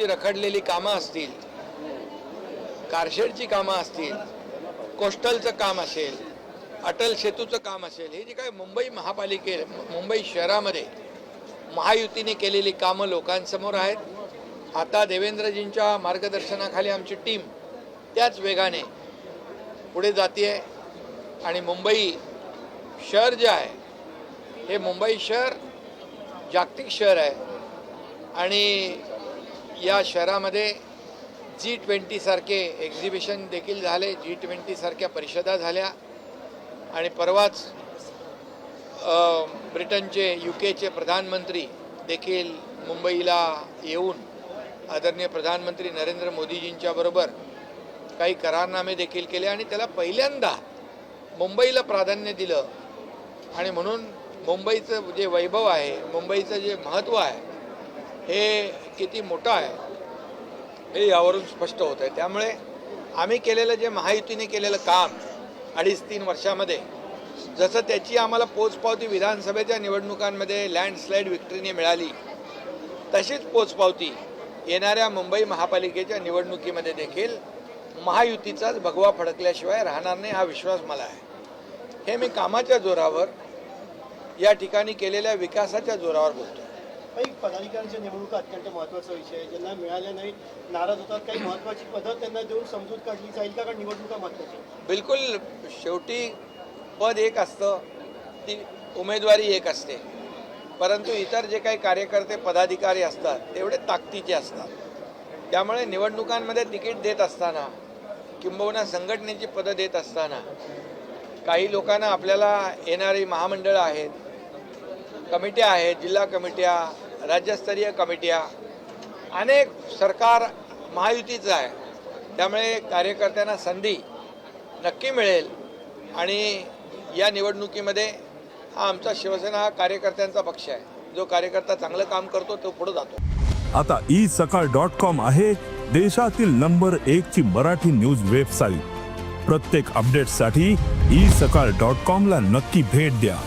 रखडलेली कामं असतील, कारशेडची कामं असतील, कोस्टलचं काम असेल, अटल सेतूचं काम असेल, हे जे काय मुंबई शहरामध्ये महायुतीने केलेली कामं लोकांसमोर आहेत। आता देवेंद्रजींच्या मार्गदर्शनाखाली आमची टीम त्याच वेगाने पुढे जाते आणि मुंबई शहर जे आहे हे मुंबई शहर जागतिक शहर आहे आणि या शहरामध्ये G20 सारखे एक्झिबिशन देखील झाले, G20 सारख्या परिषदा झाल्या आणि परवाच ब्रिटनचे UKचे प्रधानमंत्री देखील मुंबईला येऊन आदरणीय प्रधानमंत्री नरेंद्र मोदीजींच्या बरोबर काही करारनामे देखील केले आणि त्याला पहिल्यांदा मुंबईला प्राधान्य दिलं आणि म्हणून मुंबईचं जे वैभव आहे, मुंबईचं जे महत्त्व आहे हे किती मोठं आहे हे यावरून स्पष्ट होत आहे। त्यामुळे आम्ही केलेलं जे महायुतीने केलेलं काम 2.5-3 वर्षामध्ये, जसं त्याची आम्हाला पोचपावती विधानसभेच्या निवडणुकांमध्ये लँडस्लाईड विक्ट्रीने मिळाली, तशीच पोचपावती येणाऱ्या मुंबई महापालिकेच्या निवडणुकीमध्ये देखील महायुतीचाच भगवा फडकल्याशिवाय राहणार नाही, हा विश्वास मला आहे। हे मी कामाच्या जोरावर या ठिकाणी केलेल्या विकासाच्या जोरावर बोलतो। काही पदाधिकाऱ्यांच्या निवडणुका अत्यंत महत्त्वाचा विषय आहे, ज्यांना मिळाल्या नाही नाराज होतात, काही महत्त्वाची पदं त्यांना देऊन समजूत काढली जाईल का, कारण निवडणुका महत्त्वाच्या? बिलकुल, शेवटी पद एक असतं, ती उमेदवारी एक असते, परंतु इतर जे काही कार्यकर्ते पदाधिकारी असतात तेवढे ताकदीचे असतात। त्यामुळे निवडणुकांमध्ये तिकीट देत असताना किंबहुना संघटनेची पदं देत असताना काही लोकांना आपल्याला येणारी महामंडळं आहेत, कमिट्या आहेत, जिल्हा कमिट्या, राज्यस्तरीय कमिट्या, अनेक सरकार महायुतीचं आहे, त्यामुळे कार्यकर्त्यांना संधी नक्की मिळेल आणि या निवडणुकीमध्ये हा आमचा शिवसेना हा कार्यकर्त्यांचा पक्ष आहे। जो कार्यकर्ता चांगलं काम करतो तो पुढे जातो। आता isakal.com आहे देशातील नंबर 1 ची मराठी न्यूज वेबसाईट। प्रत्येक अपडेटसाठी isakal.com ला नक्की भेट द्या।